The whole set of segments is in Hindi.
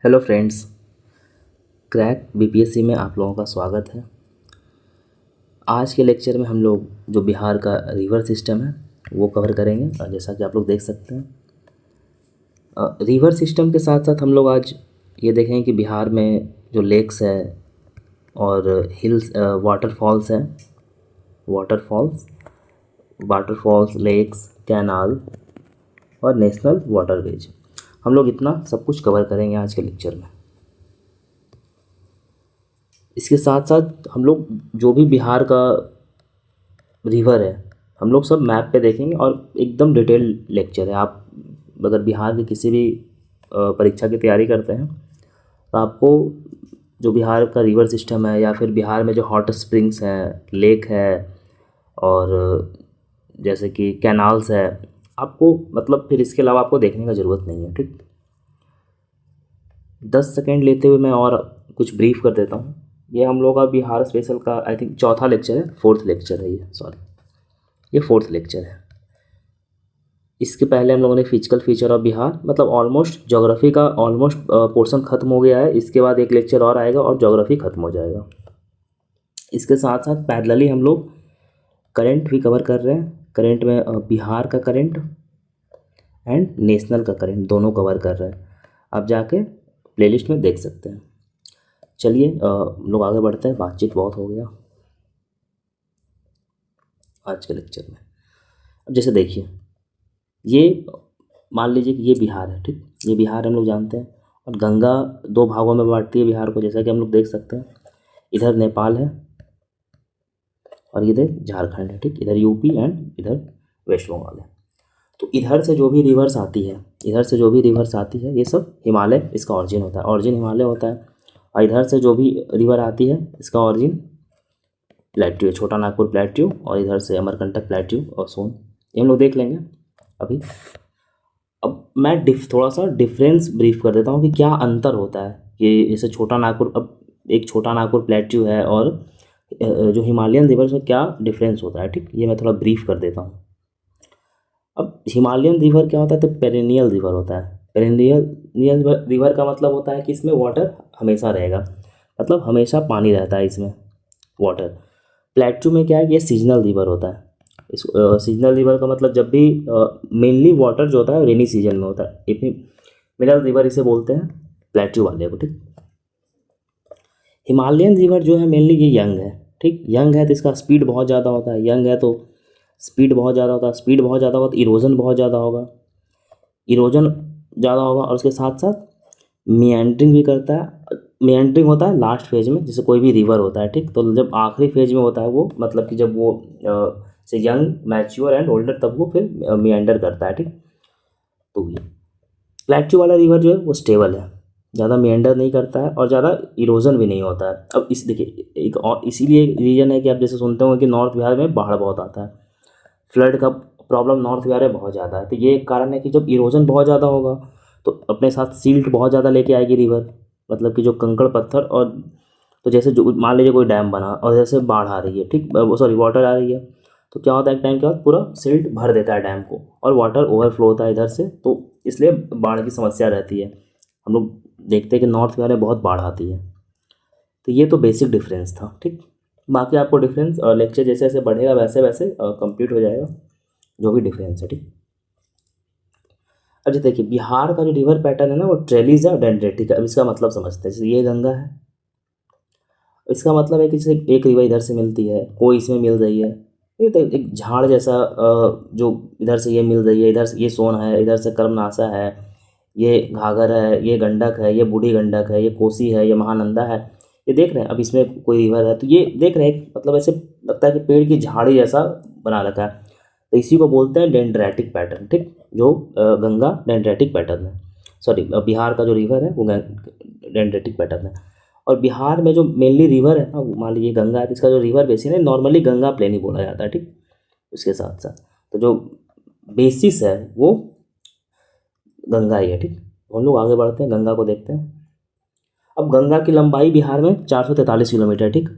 हेलो फ्रेंड्स, क्रैक बीपीएससी में आप लोगों का स्वागत है। आज के लेक्चर में हम लोग जो बिहार का रिवर सिस्टम है वो कवर करेंगे। और जैसा कि आप लोग देख सकते हैं, रिवर सिस्टम के साथ साथ हम लोग आज ये देखेंगे कि बिहार में जो लेक्स है और हिल्स वाटरफॉल्स हैं, वाटरफॉल्स, लेक्स, कैनाल और नेशनल वाटरवेज, हम लोग इतना सब कुछ कवर करेंगे आज के लेक्चर में। इसके साथ साथ हम लोग जो भी बिहार का रिवर है हम लोग सब मैप पे देखेंगे और एकदम डिटेल लेक्चर है। आप अगर बिहार की किसी भी परीक्षा की तैयारी करते हैं तो आपको जो बिहार का रिवर सिस्टम है या फिर बिहार में जो हॉट स्प्रिंग्स हैं, लेक है और जैसे कि कैनाल्स है, आपको मतलब फिर इसके अलावा आपको देखने का ज़रूरत नहीं है। ठीक, 10 सेकेंड लेते हुए मैं और कुछ ब्रीफ कर देता हूँ। ये हम लोग का बिहार स्पेशल का आई थिंक चौथा लेक्चर है, फोर्थ लेक्चर है ये फोर्थ लेक्चर है। इसके पहले हम लोगों ने फिजिकल फीचर ऑफ बिहार, मतलब ऑलमोस्ट ज्योग्राफी का ऑलमोस्ट पोर्शन ख़त्म हो गया है। इसके बाद एक लेक्चर और आएगा और ज्योग्राफी ख़त्म हो जाएगा। इसके साथ साथ पैरेलली हम लोग करंट भी कवर कर रहे हैं। करंट में बिहार का करंट एंड नेशनल का करंट दोनों कवर कर रहे हैं। आप जाके प्लेलिस्ट में देख सकते हैं। चलिए लोग आगे बढ़ते हैं, बातचीत बहुत हो गया आज के लेक्चर में। अब जैसे देखिए, ये मान लीजिए कि ये बिहार है। ठीक, ये बिहार हम लोग जानते हैं और गंगा दो भागों में बांटती है बिहार को, जैसा कि हम लोग देख सकते हैं। इधर नेपाल है और इधर झारखंड है। ठीक, इधर यूपी एंड इधर वेस्ट बंगाल है। तो इधर से जो भी रिवर्स आती है ये सब हिमालय, इसका ऑरिजिन होता है, ऑरिजिन हिमालय होता है। और इधर से जो भी रिवर आती है इसका ऑरिजिन प्लेट्यू है, छोटा नागपुर प्लेट्यू, और इधर से अमरकंटक प्लेट्यू और सोन, ये हम लोग देख लेंगे अभी। अब मैं थोड़ा सा डिफरेंस ब्रीफ कर देता हूँ कि क्या अंतर होता है। कि जैसे छोटा नागपुर, अब एक छोटा नागपुर प्लेट्यू है और जो हिमालयन रिवर्स में क्या डिफरेंस होता है। ठीक, ये मैं थोड़ा ब्रीफ कर देता हूँ। अब हिमालयन रिवर क्या होता है, तो पेरेनियल रिवर होता है। पेरेनियल रिवर का मतलब होता है कि इसमें वाटर हमेशा रहेगा, मतलब हमेशा पानी रहता है इसमें, वाटर। प्लेट्यू में क्या है, ये सीजनल रिवर होता है। इस सीजनल रिवर का मतलब जब भी मेनली वाटर जो होता है रेनी सीजन में होता है। मिनरल रिवर इसे बोलते हैं, प्लेट्यू वाले को। ठीक, हिमालयन रिवर जो है मेनली ये यंग है। ठीक, यंग है तो इसका स्पीड बहुत ज़्यादा होता है। यंग है तो स्पीड बहुत ज़्यादा होता तो इरोजन बहुत ज़्यादा होगा, और उसके साथ साथ मियांड्रिंग भी करता है। मियांड्रिंग होता है लास्ट फेज में, जैसे कोई भी रिवर होता है। ठीक, तो जब आखिरी फेज में होता है वो, मतलब कि जब वो से यंग, मैच्योर एंड ओल्डर, तब वो फिर मियांडर करता है। ठीक, तो ये प्लेट्यू वाला रिवर जो है वो स्टेबल है, ज़्यादा मियांडर नहीं करता है और ज़्यादा इरोजन भी नहीं होता है। अब इस देखिए, एक और इसीलिए रीजन है कि आप जैसे सुनते होंगे कि नॉर्थ बिहार में बाढ़ बहुत आता है, फ्लड का प्रॉब्लम नॉर्थ बिहार में बहुत ज़्यादा है। तो ये एक कारण है कि जब इरोजन बहुत ज़्यादा होगा तो अपने साथ सिल्ट बहुत ज़्यादा लेके आएगी रिवर, मतलब कि जो कंकड़ पत्थर। और तो जैसे जो मान लीजिए कोई डैम बना और जैसे बाढ़ आ रही है, ठीक, सॉरी वाटर आ रही है, तो क्या होता है, एक टाइम के बाद पूरा सिल्ट भर देता है डैम को और वाटर ओवरफ्लो होता है इधर से, तो इसलिए बाढ़ की समस्या रहती है। हम लोग देखते हैं कि नॉर्थ बिहार में बहुत बाढ़ आती है। तो ये तो बेसिक डिफरेंस था। ठीक, बाकी आपको डिफरेंस लेक्चर जैसे जैसे बढ़ेगा वैसे वैसे कंप्लीट हो जाएगा जो भी डिफरेंस है। ठीक, अच्छा देखिए, बिहार का जो रिवर पैटर्न है ना वो ट्रेलिज है और डेंड्रेटिक है। अब इसका मतलब समझते हैं। जैसे ये गंगा है, इसका मतलब है कि जैसे एक रिवर इधर से मिलती है, कोई इसमें मिल रही है, ये तो एक झाड़ जैसा जो इधर से ये मिल रही है, इधर से ये सोन है, इधर से कर्मनाशा है, ये घाघर है, ये गंडक है, ये बूढ़ी गंडक है, ये कोसी है, ये महानंदा है। ये देख रहे हैं, अब इसमें कोई रिवर है तो ये देख रहे हैं, मतलब ऐसे लगता है कि पेड़ की झाड़ी जैसा बना रखा है। तो इसी को बोलते हैं डेंड्रेटिक पैटर्न। ठीक, जो गंगा डेंड्रेटिक पैटर्न है, सॉरी बिहार का जो रिवर है वो डेंड्रेटिक पैटर्न है। और बिहार में जो मेनली रिवर है ना, मान लीजिए गंगा है तो इसका जो रिवर बेसिन है नॉर्मली गंगा प्लेन ही बोला जाता है। ठीक, उसके साथ साथ तो जो बेसिस है वो गंगा ही है। ठीक, हम लोग आगे बढ़ते हैं, गंगा को देखते हैं। अब गंगा की लंबाई बिहार में 443 किलोमीटर। ठीक,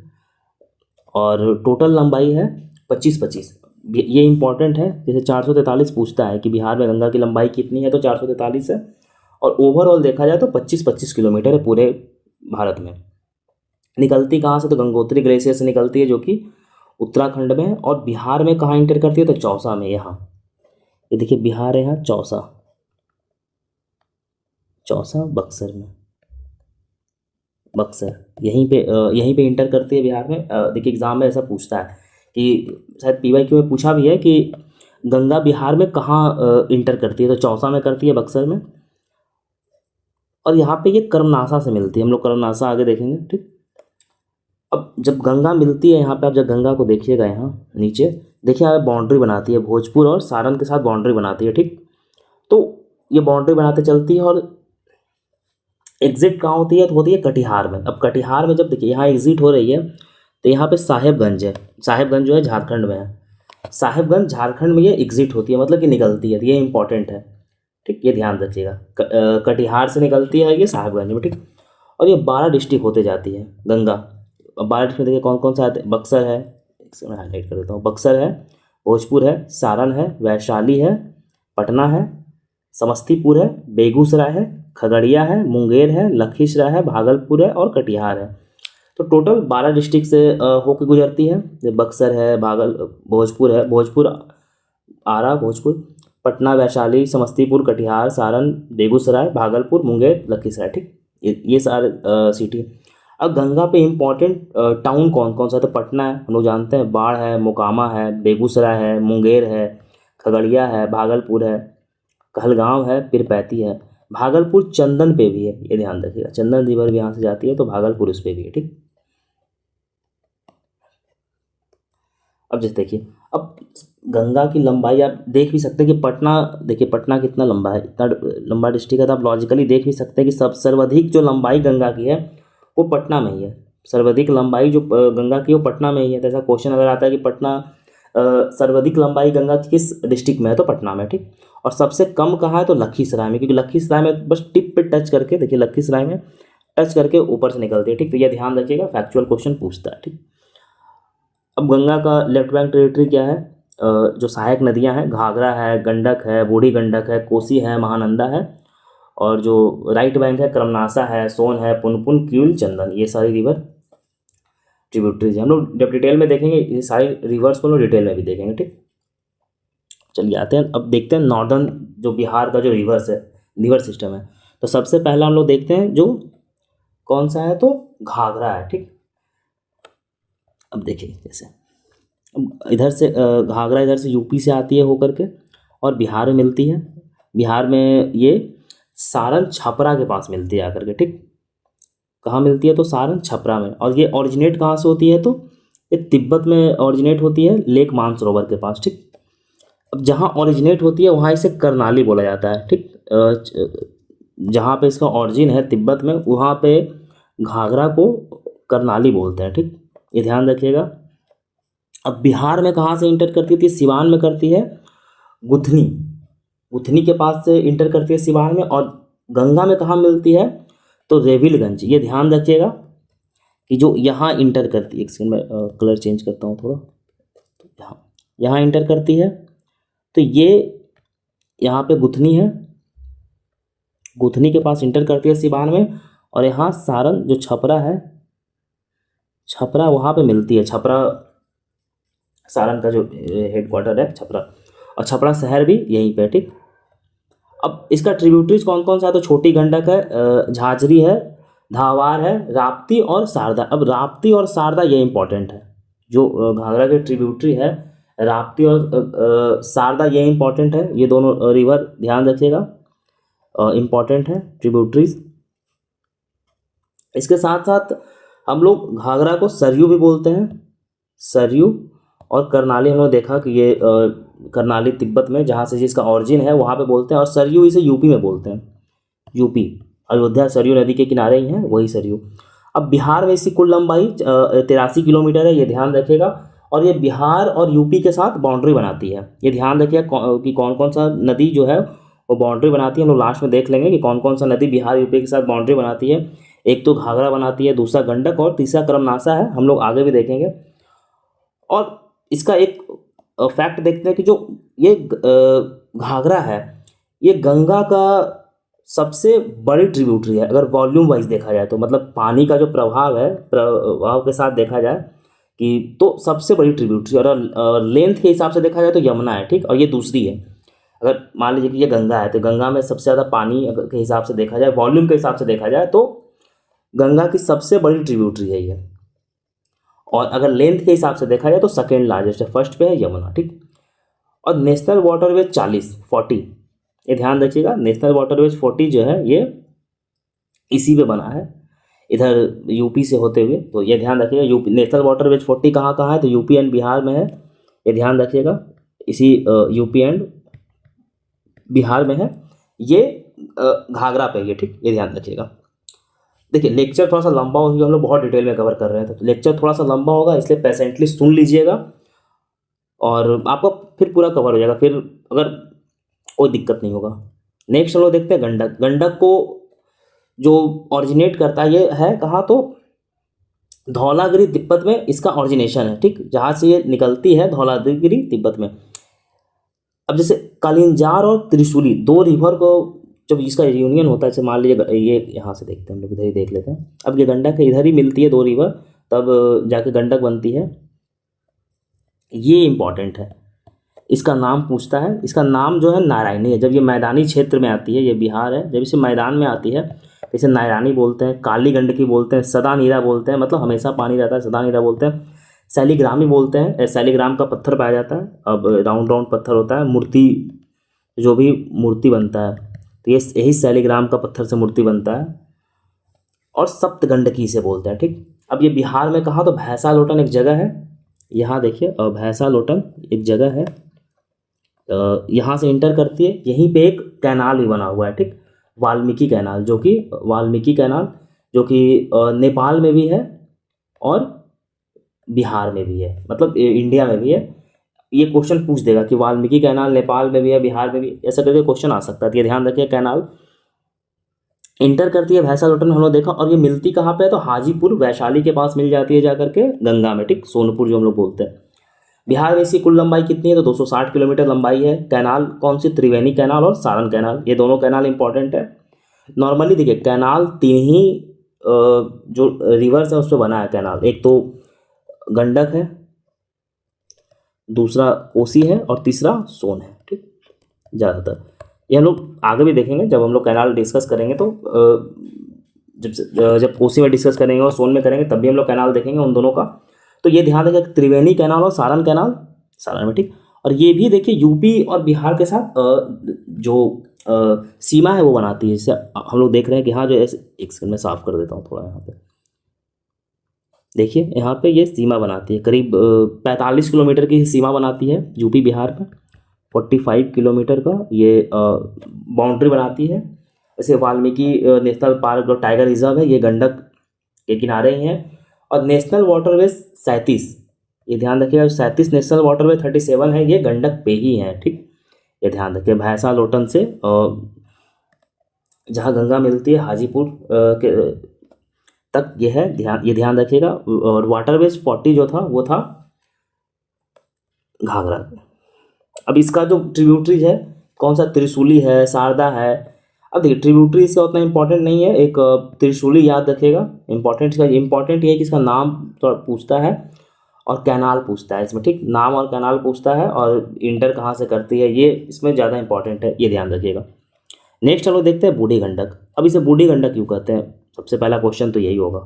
और टोटल लंबाई है 25-25। ये इंपॉर्टेंट है, जैसे 443 पूछता है कि बिहार में गंगा की लंबाई कितनी है, तो 443 है। और ओवरऑल देखा जाए तो 25-25 किलोमीटर है पूरे भारत में। निकलती कहाँ से, तो गंगोत्री ग्लेशियर से निकलती है जो कि उत्तराखंड में है। और बिहार में कहाँ इंटर करती है, तो चौसा में, यहाँ ये देखिए बिहार है, यहाँ चौसा, चौसा बक्सर में, बक्सर यहीं पे इंटर करती है बिहार में। देखिए एग्जाम में ऐसा पूछता है कि शायद PYQ में पूछा भी है कि गंगा बिहार में कहाँ इंटर करती है, तो चौसा में करती है, बक्सर में। और यहाँ पे ये कर्मनासा से मिलती है, हम लोग कर्मनासा आगे देखेंगे, ठीक। अब जब गंगा मिलती है यहाँ पे, आप जब गंगा को देखिएगा यहाँ नीचे देखिए, यहाँ बाउंड्री बनाती है, भोजपुर और सारण के साथ बाउंड्री बनाती है, ठीक। तो ये बाउंड्री बनाते चलती है और एग्जिट कहाँ होती है, तो होती है कटिहार में। अब कटिहार में जब देखिए यहाँ एग्जिट हो रही है तो यहाँ पे साहेबगंज है, साहेबगंज जो है झारखंड में है, साहेबगंज झारखंड में ये एग्जिट होती है, मतलब कि निकलती है, तो ये इंपॉर्टेंट है, ठीक। ये ध्यान रखिएगा, कटिहार से निकलती है ये साहेबगंज में, ठीक। और ये 12 डिस्ट्रिक्ट होते जाती है गंगा। अब 12 डिस्ट्रिक्ट देखिए कौन कौन सा आते हैं, बक्सर है, इससे मैं हाईलाइट कर देता हूँ, बक्सर है, भोजपुर है, सारण है, वैशाली है, पटना है, समस्तीपुर है, बेगूसराय है, खगड़िया है, मुंगेर है, लखीसराय है, भागलपुर है और कटिहार है। तो टोटल 12 डिस्ट्रिक्ट से होकर गुजरती है। ये बक्सर है, भोजपुर है, भोजपुर, आरा, भोजपुर, पटना, वैशाली, समस्तीपुर, कटिहार, सारण, बेगूसराय, भागलपुर, मुंगेर, लखीसराय, ठीक। ये सारे सिटी। अब गंगा पे इम्पोर्टेंट टाउन कौन कौन सा, तो पटना है, हम लोग जानते हैं, बाढ़ है, मोकामा है, बेगूसराय है, मुंगेर है, खगड़िया है, भागलपुर है, कहलगांव है, पीरपैंती है। भागलपुर चंदन पे भी है, ये ध्यान रखिएगा, चंदन रिवर भी यहाँ से जाती है, तो भागलपुर उस पे भी है, ठीक। अब जैसे देखिए, अब गंगा की लंबाई आप देख भी सकते हैं कि पटना, देखिए पटना कितना लंबा है, इतना लंबा डिस्ट्रिक्ट है, तो आप लॉजिकली देख भी सकते हैं कि सब सर्वाधिक जो लंबाई गंगा की है वो पटना में ही है। सर्वाधिक लंबाई जो गंगा की है वो पटना में ही है। तो ऐसा क्वेश्चन अगर आता है कि पटना सर्वाधिक लंबाई गंगा की किस डिस्ट्रिक्ट में है, तो पटना में, ठीक। और सबसे कम कहाँ है, तो लखीसराय में, क्योंकि लखीसराय में बस टिप पे टच करके, देखिए लखीसराय में टच करके ऊपर से निकलती है, ठीक। तो ये ध्यान रखिएगा, फैक्चुअल क्वेश्चन पूछता है, ठीक। अब गंगा का लेफ्ट बैंक टेरिटरी क्या है, जो सहायक नदियां हैं, घाघरा है, गंडक है, बूढ़ी गंडक है, कोसी है, महानंदा है। और जो राइट बैंक है, कर्मनासा है, सोन है, पुनपुन, क्यूल, चंदन, ये सारी रिवर ट्रिब्यूटरीज है। हम लोग जब डिटेल में देखेंगे ये सारी रिवर्स को हम लोग डिटेल में भी देखेंगे, ठीक। चलिए आते हैं, अब देखते हैं नॉर्दर्न जो बिहार का जो रिवर्स है, रिवर सिस्टम है। तो सबसे पहला हम लोग देखते हैं जो कौन सा है, तो घाघरा है, ठीक। अब देखिए जैसे इधर से घाघरा इधर से यूपी से आती है होकर के और बिहार में मिलती है। बिहार में ये सारण छपरा के पास मिलती है आकर के, ठीक। कहाँ मिलती है, तो सारण छपरा में। और ये ओरिजिनेट कहाँ से होती है, तो ये तिब्बत में ओरिजिनेट होती है, लेक मानसरोवर के पास, ठीक। अब जहाँ ओरिजिनेट होती है वहाँ इसे करनाली बोला जाता है, ठीक। जहाँ पे इसका ओरिजिन है तिब्बत में, वहाँ पे घाघरा को करनाली बोलते हैं, ठीक। ये ध्यान रखिएगा। अब बिहार में कहाँ से इंटर करती थी, सिवान में करती है, गुथनी, गुथनी के पास से इंटर करती है सिवान में। और गंगा में कहाँ मिलती है, तो रेविलगंज, ये ध्यान रखिएगा कि जो यहाँ इंटर करती है, एक सेकंड में कलर चेंज करता हूँ थोड़ा, तो यहाँ इंटर करती है, तो ये यहाँ पे गुथनी है, गुथनी के पास इंटर करती है सिवान में। और यहाँ सारण जो छपरा है, छपरा वहाँ पे मिलती है, छपरा सारण का जो हेडक्वार्टर है छपरा, और छपरा शहर भी यहीं पे, ठीक। अब इसका ट्रिब्यूटरीज कौन कौन सा है, तो छोटी गंडक है, झांझरी है, धावार है, राप्ती और शारदा। अब राप्ती और शारदा ये इंपॉर्टेंट है, जो घाघरा के ट्रिब्यूटरी है, राप्ती और शारदा ये इंपॉर्टेंट है, ये दोनों रिवर ध्यान रखिएगा, इंपॉर्टेंट है ट्रिब्यूटरीज। इसके साथ साथ हम लोग घाघरा को सरयू भी बोलते हैं, सरयू। और करनाली हम लोग देखा कि ये करनाली तिब्बत में जहाँ से जिसका ऑरिजिन है वहाँ पे बोलते हैं। और सरयू इसे यूपी में बोलते हैं, यूपी, अयोध्या सरयू नदी के किनारे ही है वही सरयू। अब बिहार में इसकी कुल लंबाई 83 किलोमीटर है, ये ध्यान रखिएगा। और ये बिहार और यूपी के साथ बाउंड्री बनाती है, ये ध्यान रखिएगा कि कौन कौन सा नदी जो है वो बाउंड्री बनाती है। हम लोग लास्ट में देख लेंगे कि कौन कौन सा नदी बिहार यूपी के साथ बाउंड्री बनाती है। एक तो घाघरा बनाती है, दूसरा गंडक और तीसरा कर्मनासा है, हम लोग आगे भी देखेंगे। और इसका एक फैक्ट देखते हैं कि जो ये घाघरा है, ये गंगा का सबसे बड़ी ट्रिब्यूटरी है अगर वॉल्यूम वाइज देखा जाए तो, मतलब पानी का जो प्रभाव है, प्रभाव के साथ देखा जाए कि तो सबसे बड़ी ट्रिब्यूटरी, और लेंथ के हिसाब से देखा जाए तो यमुना है, ठीक। और ये दूसरी है। अगर मान लीजिए कि ये गंगा है तो गंगा में सबसे ज़्यादा पानी अगर के हिसाब से देखा जाए, वॉल्यूम के हिसाब से देखा जाए तो गंगा की सबसे बड़ी ट्रिब्यूटरी है ये। और अगर लेंथ के हिसाब से देखा जाए तो सेकेंड लार्जेस्ट है, फर्स्ट पे है यमुना, ठीक। और नेशनल वाटरवेज 40 ये ध्यान रखिएगा, नेशनल वाटरवेज 40 जो है ये इसी पे बना है, इधर यूपी से होते हुए। तो ये ध्यान रखिएगा, यूपी नेशनल वाटरवेज 40 कहाँ है, तो यूपी एंड बिहार में है, ये ध्यान रखिएगा। इसी यूपी एंड बिहार में है ये, घाघरा पे ये, ठीक, ये ध्यान रखिएगा। देखिए लेक्चर थोड़ा सा लंबा होगा, हम लोग बहुत डिटेल में कवर कर रहे हैं, तो लेक्चर थोड़ा सा लंबा होगा, इसलिए पेशेंटली सुन लीजिएगा और आपका फिर पूरा कवर हो जाएगा, फिर अगर कोई दिक्कत नहीं होगा। नेक्स्ट हम लोग देखते हैं गंडक। गंडक को जो ऑरिजिनेट करता है ये है कहाँ, तो धौलागिरी तिब्बत में इसका ऑरिजिनेशन है, ठीक। जहाँ से ये निकलती है धौलागिरी तिब्बत में। अब जैसे कालिंजार और त्रिशूली दो रिवर को जब इसका यूनियन होता है, जैसे मान लीजिए ये यहाँ से देखते हैं हम लोग, इधर ही देख लेते हैं। अब ये गंडक है, इधर ही मिलती है दो रिवर, तब जाके गंडक बनती है। ये इंपॉर्टेंट है, इसका नाम पूछता है। इसका नाम जो है नारायणी है। जब ये मैदानी क्षेत्र में आती है, ये बिहार है, जब इसे मैदान में आती है तो इसे नारायणी बोलते हैं, काली गंडकी बोलते हैं, सदा नीरा बोलते हैं, मतलब हमेशा पानी रहता है, सदा नीरा बोलते हैं। सैलीग्रामी बोलते हैं, सैलीग्राम का पत्थर पाया जाता है, अब राउंड राउंड पत्थर होता है, मूर्ति जो भी मूर्ति बनता है तो ये यही सैलीग्राम का पत्थर से मूर्ति बनता है। और सप्तगंडकी से बोलते हैं, ठीक। अब ये बिहार में कहा तो भैंसा लोटन एक जगह है, यहाँ देखिए, भैंसा लोटन एक जगह है, यहाँ से इंटर करती है। यहीं पे एक कैनाल भी बना हुआ है, ठीक, वाल्मीकि कैनाल, जो कि नेपाल में भी है और बिहार में भी है, मतलब इंडिया में भी है। ये क्वेश्चन पूछ देगा कि वाल्मीकि कैनाल नेपाल में भी है, बिहार में भी, ऐसा करके क्वेश्चन आ सकता है। तो ये ध्यान रखिए, कैनाल इंटर करती है भैंसा लोटन में, हम लोग देखा। और ये मिलती कहाँ पे है, तो हाजीपुर वैशाली के पास मिल जाती है जाकर के गंगा में, ठीक, सोनपुर जो हम लोग बोलते हैं। बिहार में इसकी कुल लंबाई कितनी है, तो 260 किलोमीटर लंबाई है। कैनाल कौन सी, त्रिवेणी कैनाल और सारण कैनाल, ये दोनों कैनाल इंपॉर्टेंट है। नॉर्मली देखिए कैनाल तीन ही जो रिवर्स है उस पर बना है कैनाल, एक तो गंडक है, दूसरा कोसी है और तीसरा सोन है, ठीक। ज़्यादातर ये हम लोग आगे भी देखेंगे, जब हम लोग कैनाल डिस्कस करेंगे तो जब कोसी में डिस्कस करेंगे और सोन में करेंगे तब भी हम लोग कैनाल देखेंगे उन दोनों का। तो ये ध्यान रखिए, त्रिवेणी कैनाल और सारण कैनाल, सारण में, ठीक। और ये भी देखिए यूपी और बिहार के साथ जो सीमा है वो बनाती है। जैसे हम लोग देख रहे हैं कि हाँ, जो ऐसे, एक सेकंड में साफ कर देता हूँ थोड़ा, यहाँ पे देखिए, यहाँ पे ये सीमा बनाती है, करीब 45 किलोमीटर की सीमा बनाती है यूपी बिहार का। 45 किलोमीटर का ये बाउंड्री बनाती है। जैसे वाल्मीकि नेशनल पार्क और टाइगर रिजर्व है, ये गंडक के किनारे ही हैं। और नेशनल वाटरवेज 37, ये ध्यान रखिएगा, 37 नेशनल वाटरवे 37 है, ये गंडक पे ही हैं, ठीक। ये ध्यान रखिए, भैंसा लोटन से जहाँ गंगा मिलती है हाजीपुर के तक ये है, ये ध्यान रखिएगा। और वाटरवेज 40 जो था वो था घाघरा। अब इसका जो ट्रिब्यूटरीज है कौन सा, त्रिशूली है, शारदा है। अब देखिए ट्रिब्यूटरी इसका उतना इंपॉर्टेंट नहीं है, एक त्रिशूली याद रखिएगा। इंपॉर्टेंट ये है कि इसका नाम थोड़ा पूछता है और कैनाल पूछता है इसमें, ठीक। नाम और कैनाल पूछता है और इंटर कहाँ से करती है, ये इसमें ज़्यादा इंपॉर्टेंट है, ये ध्यान रखिएगा। नेक्स्ट हम लोग देखते हैं बूढ़ी गंडक। अब इसे बूढ़ी गंडक क्यों कहते हैं, सबसे पहला क्वेश्चन तो यही होगा।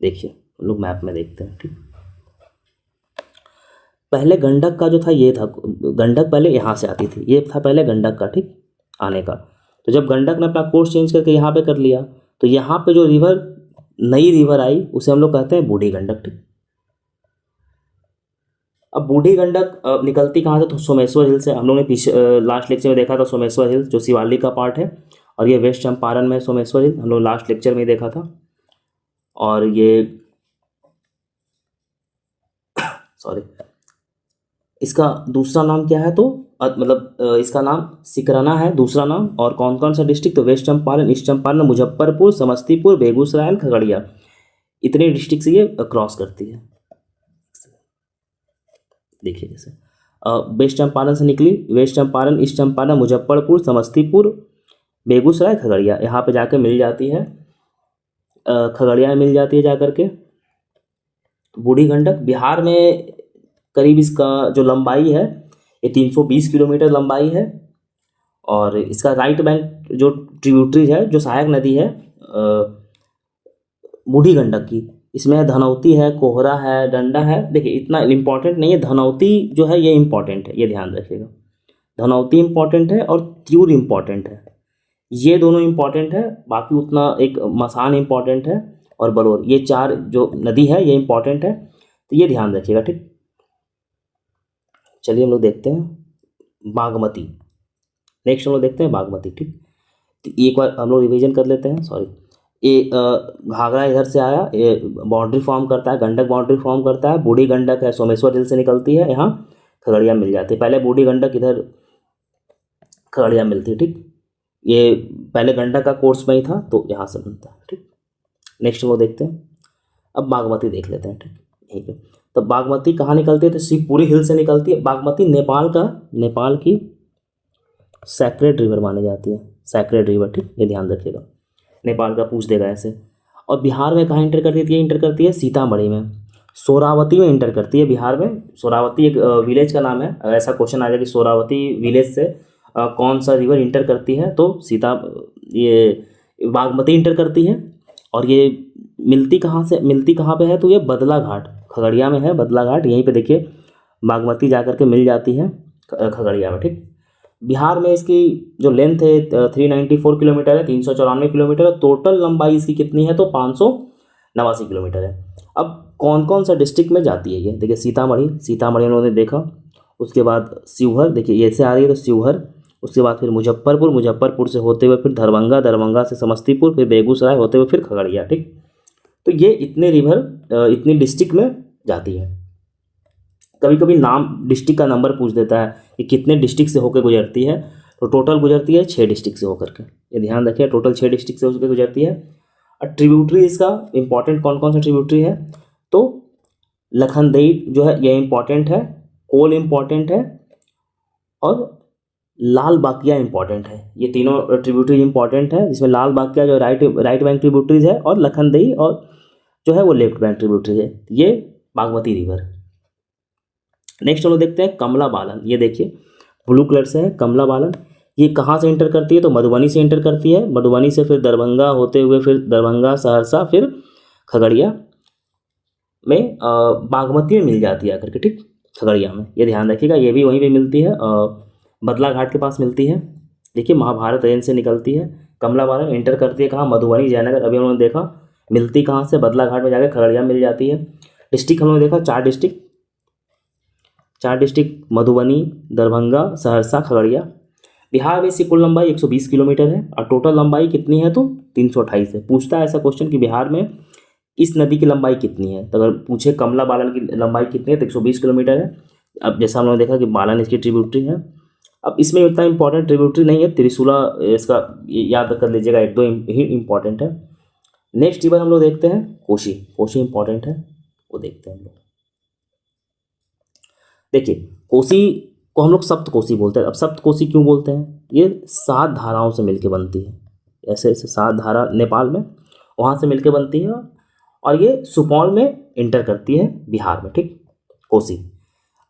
देखिए हम लोग मैप में देखते हैं, ठीक। पहले गंडक का जो था ये था, गंडक पहले यहाँ से आती थी, ये था पहले गंडक का, ठीक, आने का। तो जब गंडक ने अपना कोर्स चेंज करके यहाँ पे कर लिया तो यहाँ पे जो रिवर, नई रिवर आई उसे हम लोग कहते हैं बूढ़ी गंडक, ठीक। अब बूढ़ी गंडक निकलती कहाँ से, तो सोमेश्वर हिल से। हम लोग ने पीछे लास्ट लेक्चर में देखा था सोमेश्वर हिल, जो शिवालिक का पार्ट है, और ये वेस्ट चंपारण में सोमेश्वर हिल, हम लोग लास्ट लेक्चर में देखा था। और ये सॉरी, इसका दूसरा नाम क्या है, तो मतलब इसका नाम सिकरना है दूसरा नाम। और कौन कौन सा डिस्ट्रिक्ट, तो वेस्ट चंपारण, ईस्ट चंपारण, मुजफ्फरपुर, समस्तीपुर, बेगूसराय, खगड़िया, इतने डिस्ट्रिक्ट से ये क्रॉस करती है। देखिए जैसे वेस्ट चंपारण से निकली, वेस्ट चंपारण, ईस्ट चंपारण, मुजफ्फरपुर, समस्तीपुर, बेगूसराय खगड़िया यहाँ पे जाके मिल जाती है, खगड़िया में मिल जाती है जाकर के। बूढ़ी गंडक बिहार में करीब इसका जो लंबाई है ये 320 किलोमीटर लंबाई है, और इसका राइट बैंक जो ट्रिब्यूटरी है, जो सहायक नदी है बूढ़ी गंडक की, इसमें धनौती है, कोहरा है, डंडा है। देखिए इतना इम्पॉर्टेंट नहीं है, धनौती जो है ये इम्पॉर्टेंट है, ये ध्यान रखिएगा। धनौती इम्पॉर्टेंट है और त्यूर इम्पॉर्टेंट है, ये दोनों इम्पॉर्टेंट है। बाकी उतना एक मसान इम्पॉर्टेंट है और बलौर, ये चार जो नदी है ये इम्पॉर्टेंट है, तो ये ध्यान रखिएगा, ठीक। चलिए हम लोग देखते हैं बागमती। नेक्स्ट हम लोग देखते हैं बागमती, ठीक। तो एक बार हम लोग रिवीजन कर लेते हैं, सॉरी। ये घाघरा इधर से आया, ये बाउंड्री फॉर्म करता है, गंडक बाउंड्री फॉर्म करता है। बूढ़ी गंडक है सोमेश्वर हिल से निकलती है, यहाँ खगड़िया मिल जाती है। पहले बूढ़ी गंडक इधर खगड़िया मिलती है, ठीक। ये पहले गंडक का कोर्स में ही था तो यहाँ से बनता है, ठीक। नेक्स्ट वो देखते हैं, अब बागमती देख लेते हैं, ठीक। यहीं पे तो बागमती कहाँ निकलती है, तो शिवपुरी हिल से निकलती है। बागमती नेपाल की सैक्रेड रिवर मानी जाती है, सैक्रेड रिवर, ठीक, ये ध्यान रखिएगा। नेपाल का पूछ देगा ऐसे। और बिहार में कहाँ इंटर करती है, इंटर करती है सीतामढ़ी में, सोरावती में इंटर करती है बिहार में। सोरावती एक विलेज का नाम है, ऐसा क्वेश्चन आ जाए कि सोरावती विलेज से कौन सा रिवर इंटर करती है, तो ये बागमती इंटर करती है। और ये मिलती कहाँ पे है, तो ये बदला घाट खगड़िया में है, बदला घाट, यहीं पे देखिए बागमती जा कर के मिल जाती है खगड़िया में, ठीक। बिहार में इसकी जो लेंथ है 394 किलोमीटर है, 394 किलोमीटर है। टोटल लंबाई इसकी कितनी है, तो 589 किलोमीटर है। अब कौन कौन सा डिस्ट्रिक्ट में जाती है ये, देखिए सीतामढ़ी उन्होंने देखा, उसके बाद शिवहर, देखिए ये से आ रही है तो शिवहर, उसके बाद फिर मुजफ्फरपुर से होते हुए फिर दरभंगा से समस्तीपुर, फिर बेगूसराय होते हुए फिर खगड़िया, ठीक। तो ये इतने रिवर इतनी डिस्ट्रिक्ट में जाती है। कभी कभी नाम डिस्ट्रिक्ट का नंबर पूछ देता है कि कितने डिस्ट्रिक्ट से होकर गुजरती है, तो टोटल गुजरती है 6 डिस्ट्रिक्ट से होकर के, ये ध्यान रखिए, टोटल 6 डिस्ट्रिक्ट से होकर गुजरती है। और ट्रिब्यूटरी इसका इंपॉर्टेंट कौन कौन सा ट्रिब्यूटरी है, तो लखनदेई जो है ये इंपॉर्टेंट है, कोल इंपॉर्टेंट है, और लाल बाकिया इंपॉर्टेंट है। ये तीनों ट्रिब्यूटरी इंपॉर्टेंट है, जिसमें लाल बाकिया जो राइट बैंक ट्रिब्यूटरीज है, और लखनदेई और जो है वो लेफ्ट बैंक ट्रिब्यूटरी है, ये बागमती रिवर। नेक्स्ट हम लोग देखते हैं कमला बालन। ये देखिए ब्लू कलर से है कमला बालन, ये कहाँ से इंटर करती है, तो मधुबनी से इंटर करती है। मधुबनी से फिर दरभंगा होते हुए फिर दरभंगा सहरसा फिर खगड़िया में बागमती में मिल जाती है आकर के, ठीक, खगड़िया में, ये ध्यान रखिएगा। ये भी वहीं पे मिलती है, बदला घाट के पास मिलती है। देखिए महाभारत रेंज से निकलती है, कमला बालन इंटर करती है कहाँ, मधुबनी जयनगर, अभी उन्होंने देखा। मिलती कहाँ से, बदला घाट में जाकर खगड़िया मिल जाती है। डिस्ट्रिक्ट हम लोगों ने देखा 4 डिस्ट्रिक्ट मधुबनी, दरभंगा, सहरसा, खगड़िया। बिहार में इसकी कुल लंबाई 120 किलोमीटर है, और टोटल लंबाई कितनी है, तो 328 है। पूछता है ऐसा क्वेश्चन कि बिहार में इस नदी की लंबाई कितनी है, तो अगर पूछे कमला बालन की लंबाई कितनी है तो 120 किलोमीटर है। अब जैसा हम लोगों ने देखा कि बालन इसकी ट्रिब्यूटरी है। अब इसमें उतना इंपॉर्टेंट ट्रिब्यूटरी नहीं है, त्रिशूला इसका याद कर लीजिएगा, 1-2 ही इंपॉर्टेंट है। नेक्स्ट रिवर हम लोग देखते हैं कोसी इंपॉर्टेंट है, वो देखते हैं हम लोग। देखिए कोसी को हम लोग सप्त कोसी बोलते हैं। अब सप्त कोसी क्यों बोलते हैं, ये 7 धाराओं से मिलकर बनती है, ऐसे 7 धारा नेपाल में, वहाँ से मिलकर बनती है, और ये सुपौल में इंटर करती है बिहार में, ठीक, कोसी।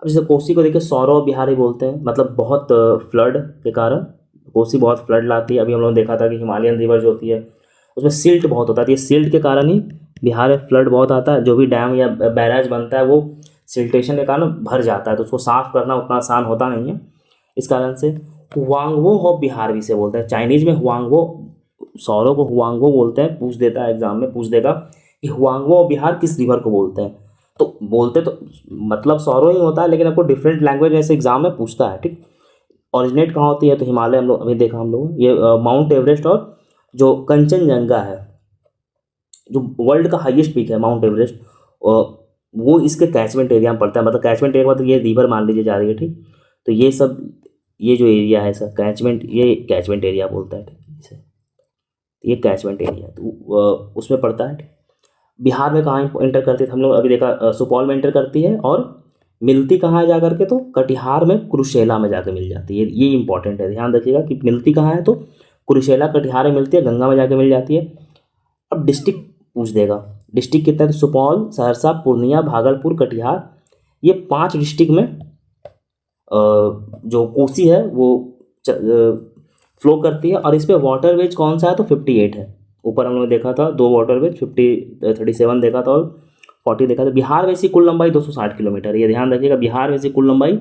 अब जैसे कोसी को देखिए सौरव बिहारी बोलते हैं, मतलब बहुत फ्लड के कारण कोसी बहुत फ्लड लाती है। अभी हम लोगों ने देखा था कि हिमालयन रिवर जो होती है उसमें सिल्ट बहुत होता है, ये सिल्ट के कारण ही बिहार में फ्लड बहुत आता है। जो भी डैम या बैराज बनता है वो सिल्टेशन के कारण भर जाता है, तो उसको साफ़ करना उतना आसान होता नहीं है। इस कारण से हुआंगवो ऑफ बिहार भी से बोलते हैं, चाइनीज़ में हुआंगवो, सौरव को हुआंगवो बोलते हैं। पूछ देता है एग्जाम में, पूछ देगा कि हुआंगवो ऑफ बिहार किस रिवर को बोलते हैं, तो बोलते तो मतलब सौरव ही होता है, लेकिन आपको डिफरेंट लैंग्वेज जैसे एग्जाम में पूछता है, ठीक। ओरिजिनेट कहाँ होती है, तो हिमालय, हम लोग अभी देखा हम लोग ये माउंट एवरेस्ट और जो कंचनजंगा है, जो वर्ल्ड का हाईएस्ट पीक है माउंट एवरेस्ट, वो इसके कैचमेंट एरिया में पड़ता है। मतलब कैचमेंट एरिया मतलब ये रिवर मान लीजिए जा रही है, ठीक। तो ये सब ये जो एरिया है सर कैचमेंट, ये कैचमेंट एरिया बोलता है, ठीक, इसे ये कैचमेंट एरिया तो उसमें पड़ता है। बिहार में कहाँ इंटर करती है, हम लोग अभी देखा सुपौल में इंटर करती है, और मिलती कहाँ है जा करके, तो कटिहार में कुरुशेला में जाकर मिल जाती है। ये इंपॉर्टेंट है, ध्यान रखिएगा कि मिलती कहाँ है, तो कुरुशेला कटिहार में मिलती है, गंगा में जाके मिल जाती है। अब डिस्ट्रिक्ट पूछ देगा, डिस्ट्रिक्ट कितना है तो सुपौल, सहरसा, पूर्णिया, भागलपुर, कटिहार, ये 5 डिस्ट्रिक्ट में जो कोसी है वो फ्लो करती है। और इस पर वाटरवेज कौन सा है तो 58 है। ऊपर हम लोगों ने देखा था 2 वाटरवेज 37 देखा था और 40 देखा था। बिहार में इसकी कुल लंबाई 260 किलोमीटर है, ये ध्यान रखिएगा। बिहार में इसकी कुल लंबाई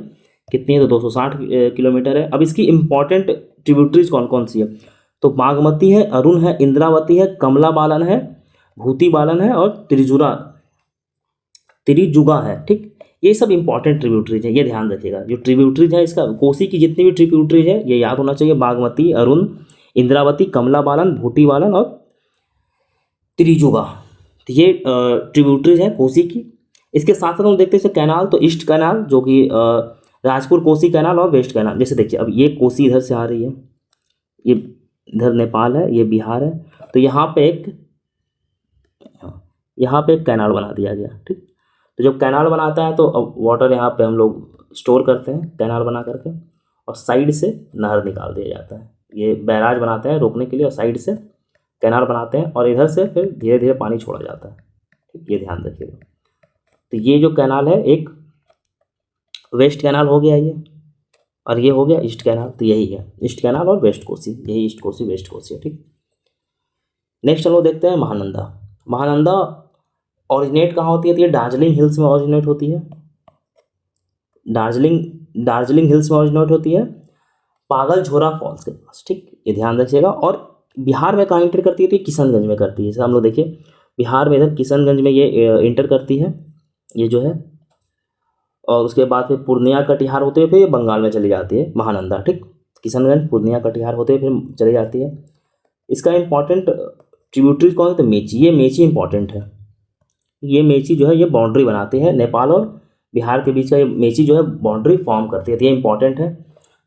कितनी है तो 260 किलोमीटर है। अब इसकी इंपॉर्टेंट ट्रिब्यूटरीज कौन कौन सी है तो बागमती है, अरुण है, इंद्रावती है, कमला बालन है, भूती बालन है और त्रिजुगा है। ठीक, ये सब इंपॉर्टेंट ट्रिब्यूटरीज है, ये ध्यान रखिएगा। जो ट्रिब्यूटरीज है इसका कोसी की जितनी भी ट्रिब्यूटरीज है ये याद होना चाहिए, बागमती, अरुण, इंद्रावती, कमला बालन, भूटी बालन और त्रिजुगा, तो ये ट्रिब्यूटरीज है कोसी की। इसके साथ साथ हम देखते हैं कैनाल, तो ईस्ट कैनाल जो कि राजपुर कोसी कैनाल और वेस्ट कैनाल। जैसे देखिए अब ये कोसी इधर से आ रही है, ये इधर नेपाल है, ये बिहार है, तो यहाँ पे एक कैनाल बना दिया गया। ठीक, तो जब कैनाल बनाता है तो अब वाटर यहाँ पे हम लोग स्टोर करते हैं कैनाल बना करके, और साइड से नहर निकाल दिया जाता है। ये बैराज बनाते हैं रोकने के लिए और साइड से कैनाल बनाते हैं और इधर से फिर धीरे धीरे पानी छोड़ा जाता है। ठीक, ये ध्यान रखिएगा। तो ये जो कैनाल है एक वेस्ट कैनाल हो गया ये, और ये हो गया ईस्ट कैनाल, तो यही है ईस्ट कैनाल और वेस्ट कोसी, यही ईस्ट कोसी वेस्ट कोसी है। ठीक, नेक्स्ट हम लोग देखते हैं महानंदा। महानंदा ओरिजिनेट कहाँ होती है तो ये दार्जिलिंग हिल्स में ओरिजिनेट होती है, दार्जिलिंग हिल्स में ओरिजिनेट होती है, पागल झोरा फॉल्स के पास। ठीक, ये ध्यान रखिएगा। और बिहार में कहाँ इंटर करती है तो ये किशनगंज में करती है। जैसे हम लोग देखिए बिहार में इधर किशनगंज में ये इंटर करती है, ये जो है, और उसके बाद फिर पूर्णिया कटिहार होते हुए फिर ये बंगाल में चली जाती है महानंदा। ठीक, किशनगंज पूर्णिया कटिहार होते हुए फिर चली जाती है। इसका इंपॉर्टेंट ट्रिब्यूटरीज कौन है तो मेची, ये मेची इंपॉर्टेंट है। ये मेची जो है ये बाउंड्री बनाते हैं नेपाल और बिहार के बीच का, ये मेची जो है बाउंड्री फॉर्म करती है। तो ये इंपॉर्टेंट है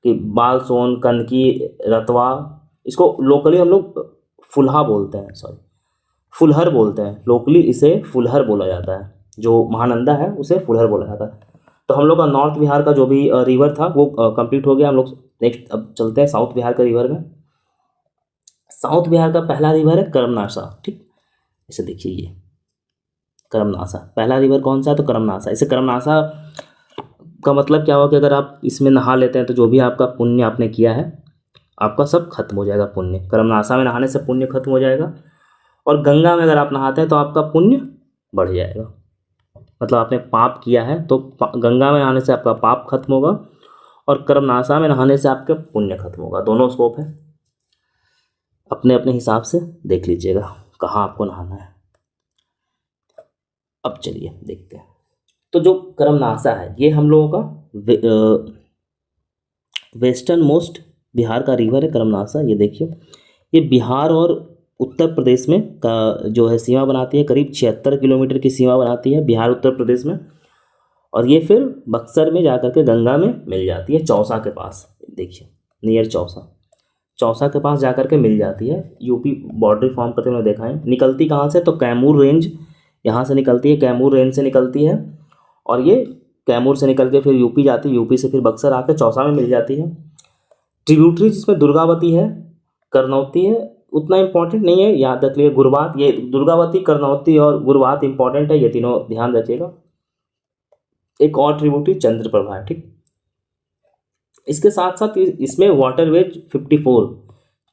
कि बालसोन, कनकी, रतवा, इसको लोकली हम लोग फुलहा बोलते हैं, सॉरी फुलहर बोलते हैं, लोकली इसे फुलहर बोला जाता है। जो महानंदा है उसे फुलहर बोला जाता है। तो हम लोग का नॉर्थ बिहार का जो भी रिवर था वो कंप्लीट हो गया। हम लोग नेक्स्ट अब चलते हैं साउथ बिहार के रिवर में। साउथ बिहार का पहला रिवर है करमनासा। ठीक, इसे देखिए ये करमनासा पहला रिवर कौन सा है तो करमनासा। इसे करमनासा का मतलब क्या हुआ कि अगर आप इसमें नहा लेते हैं तो जो भी आपका पुण्य आपने किया है आपका सब खत्म हो जाएगा पुण्य। करमनासा में नहाने से पुण्य खत्म हो जाएगा। और गंगा में अगर आप नहाते हैं तो आपका पुण्य बढ़ जाएगा, मतलब आपने पाप किया है तो गंगा में नहाने से आपका पाप खत्म होगा और करमनासा में नहाने से आपका पुण्य खत्म होगा। दोनों स्कोप है, अपने अपने हिसाब से देख लीजिएगा कहाँ आपको नहाना है। अब चलिए देखते हैं। तो जो करमनासा है ये हम लोगों का वेस्टर्न मोस्ट बिहार का रिवर है करमनासा। ये देखिए ये बिहार और उत्तर प्रदेश में का जो है सीमा बनाती है, करीब 76 किलोमीटर की सीमा बनाती है बिहार उत्तर प्रदेश में। और ये फिर बक्सर में जाकर के गंगा में मिल जाती है, चौसा के पास। देखिए नियर चौसा के पास जाकर के मिल जाती है। यूपी बॉर्डर फॉर्म करते हुए देखा है। निकलती कहाँ से तो कैमूर रेंज यहाँ से निकलती है, कैमूर रेंज से निकलती है और ये कैमूर से निकल के फिर यूपी जाती है, यूपी से फिर बक्सर आकर चौसा में मिल जाती है। ट्रिब्यूटरी जिसमें दुर्गावती है, करनौती है, उतना इंपॉर्टेंट नहीं है, याद रख लिए गुरबात। ये दुर्गावती, करनौती और गुरबात इंपॉर्टेंट है, ये तीनों ध्यान रखिएगा। एक और ट्रिब्यूटरी चंद्रप्रभा है। ठीक, इसके साथ साथ इसमें वाटरवेज 54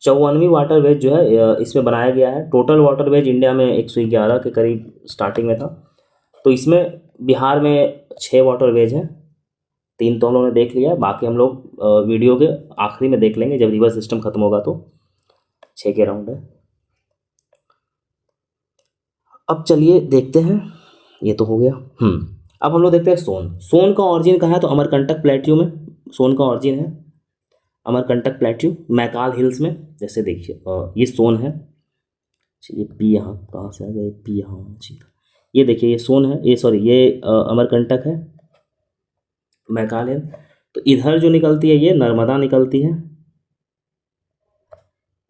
54वीं वाटरवेज जो है इसमें बनाया गया है। टोटल वाटरवेज इंडिया में 111 के करीब स्टार्टिंग में था। तो इसमें बिहार में 6 वाटरवेज हैं, 3 तो हम लोगों ने देख लिया है, बाकी हम लोग वीडियो के आखिरी में देख लेंगे जब रिवर सिस्टम खत्म होगा। तो 6 के राउंड है। अब चलिए देखते हैं, ये तो हो गया। अब हम लोग देखते हैं सोन का ऑरिजिन कहाँ है तो अमरकंटक प्लेट्यू में सोन का ऑरिजिन है। अमरकंटक प्लेट्यू मैकाल हिल्स में। जैसे देखिए ये सोन है, ये पी यहाँ कहाँ से आ गया, पी यहाँ जी, ये देखिए ये सोन है, ये सॉरी ये अमरकंटक है, मैकाल हिल। तो इधर जो निकलती है ये नर्मदा निकलती है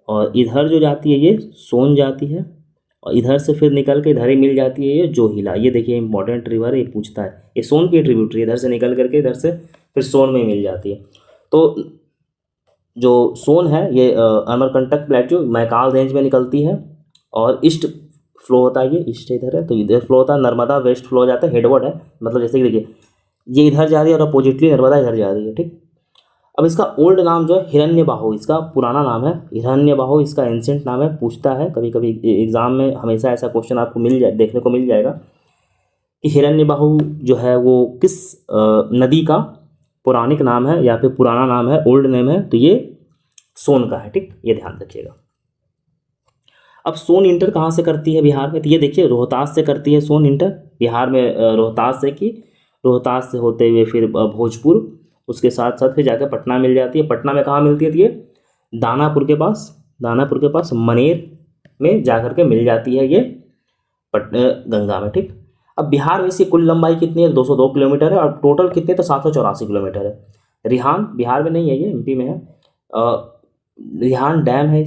और इधर जो जाती है ये सोन जाती है और इधर से फिर निकल के इधर ही मिल जाती है ये जोहिला। ये देखिए इंपॉर्टेंट रिवर है, ये पूछता है, ये सोन की ट्रिब्यूटरी इधर से निकल करके इधर से फिर सोन में मिल जाती है। तो जो सोन है ये अमरकंटक प्लेट्यू मैकाल रेंज में निकलती है, और ईस्ट फ्लो होता है, ये ईस्ट इधर है तो इधर फ्लो होता है, नर्मदा वेस्ट फ्लो हो जाता है, हेडवर्ड है, मतलब जैसे कि देखिए ये इधर जा रही है और अपोजिटली नर्मदा इधर जा रही है, ठीक। अब इसका ओल्ड नाम जो है हिरण्यबाहु, इसका पुराना नाम है हिरण्यबाहु, इसका एंशिएंट नाम है। पूछता है कभी कभी एग्जाम में, हमेशा ऐसा क्वेश्चन आपको देखने को मिल जाएगा कि हिरण्यबाहु जो है वो किस नदी का पौराणिक नाम है या फिर पुराना नाम है, ओल्ड नेम है, तो ये सोन का है, ठीक, ये ध्यान रखिएगा। अब सोन इंटर कहाँ से करती है बिहार में, तो ये देखिए रोहतास से करती है सोन इंटर बिहार में, रोहतास से की, रोहतास से होते हुए फिर भोजपुर, उसके साथ साथ फिर जाकर पटना मिल जाती है। पटना में कहाँ मिलती है, तो ये दानापुर के पास मनेर में जाकर के मिल जाती है ये गंगा में, ठीक। अब बिहार में इसकी कुल लंबाई कितनी है, 202 किलोमीटर है, और टोटल कितने, तो 784 किलोमीटर है। रिहान बिहार में नहीं है, ये एमपी में है। रिहान डैम है,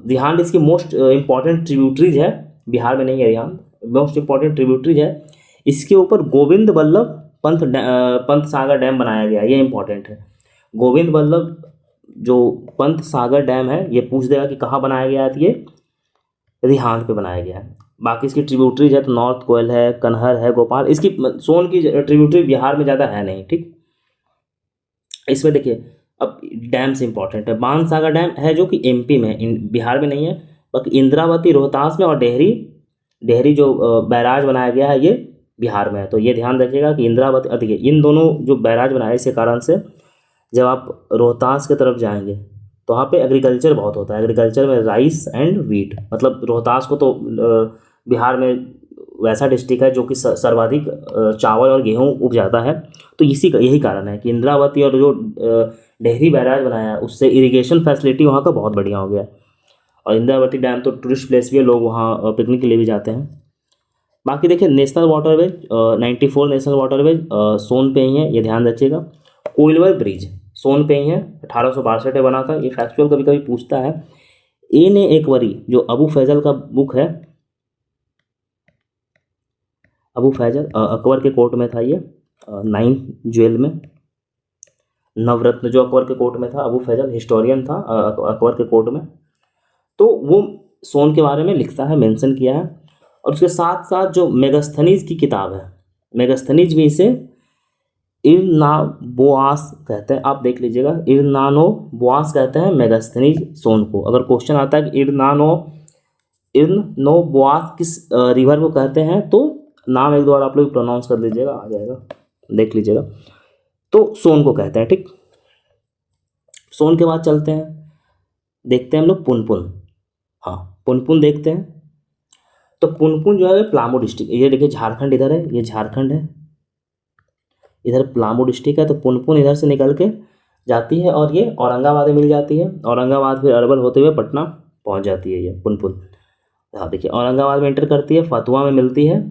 रिहान इसकी मोस्ट इम्पॉर्टेंट ट्रिब्यूटरीज है, बिहार में नहीं है रिहान, मोस्ट इम्पॉर्टेंट ट्रिब्यूटरीज है। इसके ऊपर गोविंद बल्लभ पंत सागर डैम बनाया गया है, ये इंपॉर्टेंट है। गोविंद बल्लभ जो पंत सागर डैम है, ये पूछ देगा कि कहाँ बनाया गया है, तो ये रिहांद पे बनाया गया है। बाकी इसकी ट्रिब्यूटरीज है तो नॉर्थ कोयल है, कन्हर है, गोपाल, इसकी सोन की ट्रिब्यूटरी बिहार में ज़्यादा है नहीं, ठीक। इसमें देखिए अब डैम से इंपॉर्टेंट है, बाणसागर डैम है जो कि एमपी में है, बिहार में नहीं है। बाकी इंद्रावती रोहतास में, और डेहरी जो बैराज बनाया गया है ये बिहार में है। तो ये ध्यान रखिएगा कि इंद्रावती, देखिए इन दोनों जो बैराज बनाए इसके कारण से जब आप रोहतास की तरफ जाएंगे तो वहाँ पे एग्रीकल्चर बहुत होता है, एग्रीकल्चर में राइस एंड वीट, मतलब रोहतास को तो बिहार में वैसा डिस्ट्रिक्ट है जो कि सर्वाधिक चावल और गेहूँ उपजाता है। तो इसी का यही कारण है कि इंद्रावती और जो डेहरी बैराज बनाया है उससे इरिगेशन फैसिलिटी वहाँ का बहुत बढ़िया हो गया। और इंद्रावती डैम तो टूरिस्ट प्लेस भी है, लोग वहाँ पिकनिक के लिए भी जाते हैं। बाकी देखिए नेशनल वाटरवेज 94 नेशनल वाटरवेज सोन पे ही है, ये ध्यान रखिएगा। कोइलवर ब्रिज सोन पे ही है, 1862 में बना था, ये फैक्चुअल कभी कभी पूछता है। ए ने एक वरी जो अबू फैजल का बुक है, अबू फैजल अकबर के कोर्ट में था ये, 9th ज्वेल में, नवरत्न जो अकबर के कोर्ट में था, अबू फैजल हिस्टोरियन था अकबर के कोर्ट में, तो वो सोन के बारे में लिखता है, मेंशन किया है। और उसके साथ साथ जो मेगास्थनीज की किताब है, मेगास्थनीज भी इसे इरनाबोआस कहते हैं, आप देख लीजिएगा, इरनानोबोआस कहते हैं मेगास्थनीज सोन को। अगर क्वेश्चन आता है कि इरनोबोआस किस रिवर को कहते हैं, तो नाम एक दो बार आप लोग प्रोनाउंस कर लीजिएगा, आ जाएगा, देख लीजिएगा। तो सोन को कहते हैं, ठीक। सोन के बाद चलते हैं, देखते हैं हम लोग पुनपुन। हाँ, पुनपुन देखते हैं। तो पुनपुन जो है पलामू डिस्ट्रिक्ट, ये देखिए झारखंड इधर है, ये झारखंड है, इधर पलामू डिस्ट्रिक्ट है। तो पुनपुन इधर से निकल के जाती है और ये औरंगाबाद में मिल जाती है, औरंगाबाद फिर अरवल होते हुए पटना पहुंच जाती है ये पुनपुन। हाँ देखिए औरंगाबाद में एंटर करती है, फतुहा में मिलती है।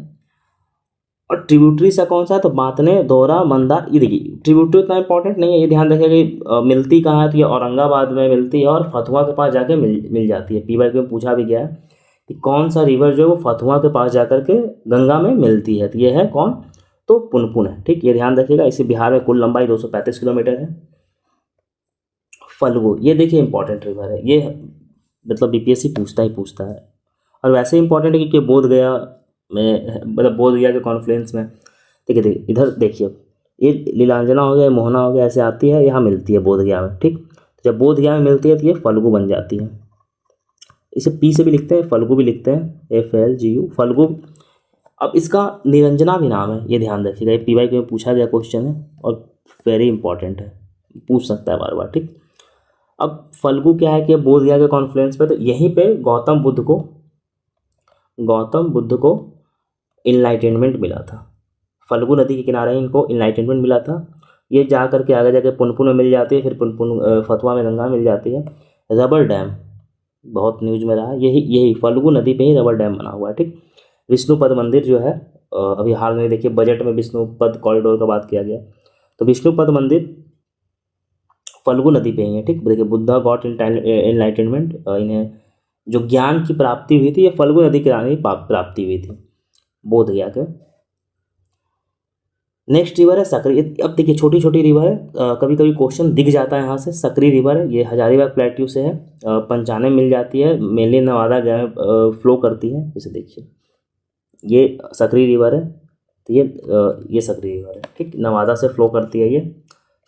और ट्रिब्यूटरी सा कौन सा है, तो बातने, दोरा, मंदार, ये देखिए ट्रिब्यूटरी उतना इंपॉर्टेंट नहीं है, ये ध्यान रखिएगा कि मिलती कहाँ है, तो ये औरंगाबाद में मिलती है और फतुहा के पास जाके मिल जाती है। पीवाई में पूछा भी गया है कि कौन सा रिवर जो है वो फतुहा के पास जाकर के गंगा में मिलती है, तो ये है कौन, तो पुनपुन है, ठीक, ये ध्यान रखिएगा। इसे बिहार में कुल लंबाई 235 किलोमीटर है। फल्गु, ये देखिए इंपॉर्टेंट रिवर है, ये मतलब बीपीएससी पूछता है, और वैसे इंपॉर्टेंट है क्योंकि बोधगया में, मतलब बोधगया के कॉन्फ्लुएंस में, ठीक है। देखिए इधर देखिए, ये लीलांजना हो गया, मोहना हो गया, ऐसे आती है, यहाँ मिलती है बोधगया में, ठीक। जब बोधगया में मिलती है तो ये फल्गु बन जाती है। इसे पी से भी लिखते हैं, फल्गु भी लिखते हैं, FLGU फल्गु। अब इसका निरंजना भी नाम है, ये ध्यान रखिएगा, ये पीवाई में पूछा गया क्वेश्चन है और वेरी इंपॉर्टेंट है, पूछ सकता है बार बार, ठीक। अब फल्गु क्या है कि बोधगया के कॉन्फ्लुएंस पे, तो यहीं पे गौतम बुद्ध को इनलाइटेनमेंट मिला था, फल्गु नदी के किनारे इनको इनलाइटेनमेंट मिला था। ये जा करके आगे जाके पुनपुन में मिल जाती है, फिर पुनपुन फतुहा में गंगा मिल जाती है। रबर डैम बहुत न्यूज में रहा है, यही फल्गु नदी पे ही रबर डैम बना हुआ है, ठीक। विष्णुपद मंदिर जो है अभी हाल में देखिए बजट में विष्णुपद कॉरिडोर का बात किया गया, तो विष्णुपद मंदिर फल्गु नदी पे ही है, ठीक। देखिए बुद्धा गॉट इनलाइटेनमेंट, इन्हें जो ज्ञान की प्राप्ति हुई थी ये फल्गु नदी के किनारे प्राप्ति हुई थी, बोध गया के। नेक्स्ट रिवर है सकरी। अब देखिए छोटी छोटी रिवर है, कभी कभी क्वेश्चन दिख जाता है यहाँ से। सकरी रिवर है, ये हजारीबाग प्लेट्यू से है, पंचाने मिल जाती है, मेनली नवादा गया फ्लो करती है। इसे देखिए, ये सकरी रिवर है, तो ये सकरी रिवर है, ठीक, नवादा से फ्लो करती है ये,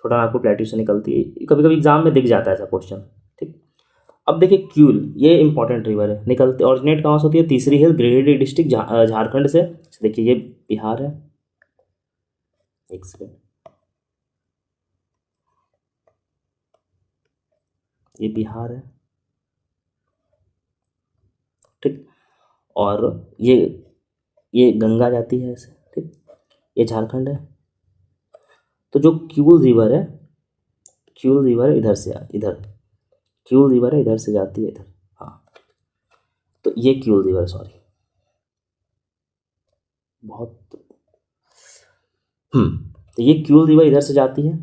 छोटा नागपुर प्लेट्यू से निकलती है। कभी कभी एग्जाम में दिख जाता है ऐसा क्वेश्चन, ठीक। अब देखिए क्यूल, ये इंपॉर्टेंट रिवर है, निकलते ऑरिजिनेट कहाँ से होती है? तीसरी हिल, गिरिडीह डिस्ट्रिक्ट, झारखंड से। देखिए ये बिहार है, एक सेकेंड, ये बिहार है, ठीक। और ये गंगा जाती है ऐसे, ठीक, ये झारखंड है। तो जो क्यूल रिवर है, क्यूल रिवर इधर से इधर, क्यूल रिवर है इधर से जाती है इधर, हाँ। तो ये क्यूल रिवर, सॉरी, बहुत तो ये क्यूल रिवर इधर से जाती है,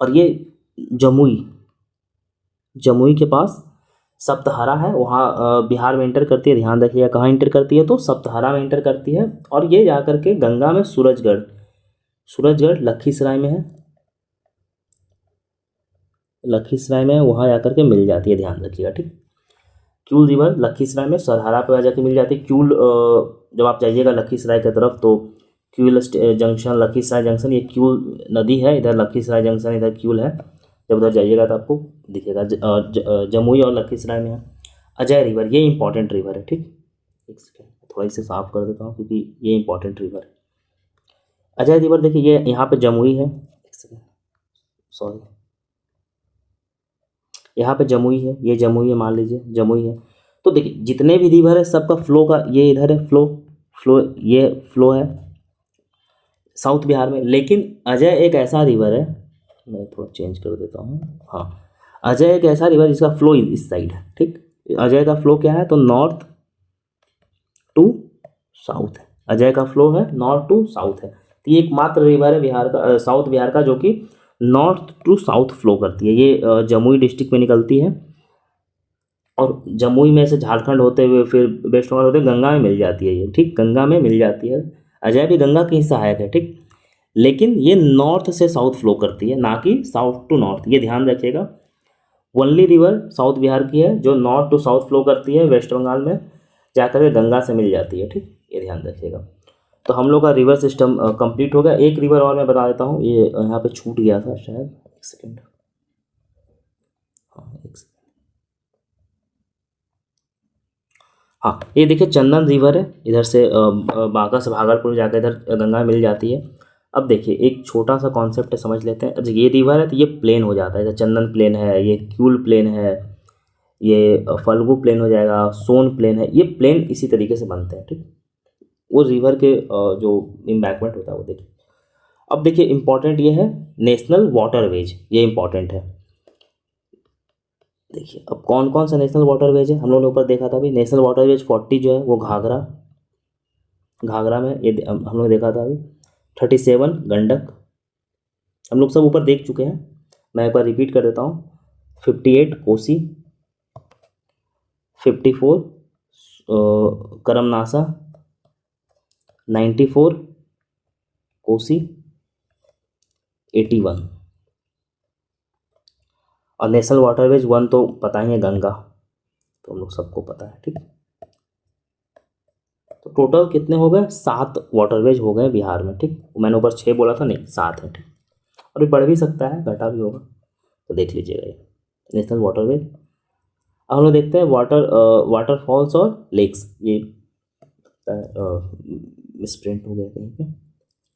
और ये जमुई, जमुई के पास सप्तहरा है, वहाँ बिहार में इंटर करती है। ध्यान रखिएगा कहाँ इंटर करती है, तो सप्तहरा में इंटर करती है। और ये जा करके गंगा में सूरजगढ़, सूरजगढ़ लखीसराय में है, लखीसराय में वहाँ जा करके मिल जाती है, ध्यान रखिएगा, ठीक। क्यूल रिवर लखीसराय में सरहारा पे जाके मिल जाती है। क्यूल जब आप जाइएगा लखीसराय की तरफ तो क्यूल जंक्शन, लखीसराय जंक्शन, ये क्यूल नदी है, इधर लखीसराय जंक्शन, इधर क्यूल है। जब उधर जाइएगा तो आपको दिखेगा, जमुई और लखीसराय में है। अजय रिवर, ये इंपॉर्टेंट रिवर है, ठीक। एक सेकेंड, थोड़ा इसे साफ कर देता हूँ क्योंकि ये इंपॉर्टेंट रिवर है। अजय रिवर देखिए, ये यहाँ पे जमुई है, एक सेकेंड, सॉरी, यहाँ पे जमुई है, ये जमुई है, मान लीजिए जमुई है। तो देखिए जितने भी रिवर है सबका फ्लो का, ये इधर है फ्लो, फ्लो, ये फ्लो है साउथ बिहार में। लेकिन अजय एक ऐसा रिवर है, मैं थोड़ा चेंज कर देता हूँ, हाँ, अजय एक ऐसा रिवर जिसका फ्लो इस साइड है, ठीक। अजय का फ्लो क्या है, तो नॉर्थ टू साउथ है, अजय का फ्लो है नॉर्थ टू साउथ है। तो ये एकमात्र रिवर है बिहार का, साउथ बिहार का, जो कि नॉर्थ टू साउथ फ्लो करती है। ये जमुई डिस्ट्रिक्ट में निकलती है, और जमुई में से झारखंड होते हुए फिर वेस्ट बंगाल होते हुए गंगा में मिल जाती है ये, ठीक, गंगा में मिल जाती है। अजय भी गंगा की सहायक है, ठीक, लेकिन ये नॉर्थ से साउथ फ्लो करती है, ना कि साउथ टू नॉर्थ, ये ध्यान रखिएगा। ओनली रिवर साउथ बिहार की है जो नॉर्थ टू साउथ फ्लो करती है, वेस्ट बंगाल में जाकर के गंगा से मिल जाती है, ठीक, ये ध्यान रखिएगा। तो हम लोग का रिवर सिस्टम कंप्लीट हो गया। एक रिवर और मैं बता देता हूँ, ये यहाँ पे छूट गया था शायद, एक सेकेंड, हाँ एक सेकेंड, हाँ, ये देखिए चंदन रिवर है, इधर से बांका से भागलपुर जाकर इधर गंगा में मिल जाती है। अब देखिए एक छोटा सा कॉन्सेप्ट है, समझ लेते हैं। अच्छा, ये रिवर है तो ये प्लेन हो जाता है, जैसे चंदन प्लेन है, ये क्यूल प्लेन है, ये फल्गु प्लेन हो जाएगा, सोन प्लेन है, ये प्लेन इसी तरीके से बनते हैं, ठीक। वो रिवर के जो इम्बैकमेंट होता है वो देखिए। अब देखिए इंपॉर्टेंट ये है, नेशनल वाटरवेज, ये इंपॉर्टेंट है। देखिए अब कौन कौन सा नेशनल वाटरवेज है, हम लोगों ने ऊपर देखा था अभी, नेशनल वाटरवेज 40 जो है वो घाघरा, घाघरा में ये हम लोग ने देखा था अभी। 37 गंडक, हम लोग सब ऊपर देख चुके हैं, मैं एक बार रिपीट कर देता हूँ। 58 कोसी, 54 करमनासा, 94 कोसी, 81, और नेशनल वाटरवेज 1 तो पता ही है, गंगा, तो हम लोग सबको पता है, ठीक। तो टोटल कितने हो गए, 7 वाटरवेज हो गए बिहार में, ठीक। मैंने ऊपर 6 बोला था, नहीं 7 है, ठीक। और ये बढ़ भी सकता है, घटा भी होगा, तो देख लीजिएगा ये नेशनल वाटरवेज। अब हम लोग देखते हैं वाटरफॉल्स और लेक्स। ये मिसप्रिंट हो गया कहीं पे,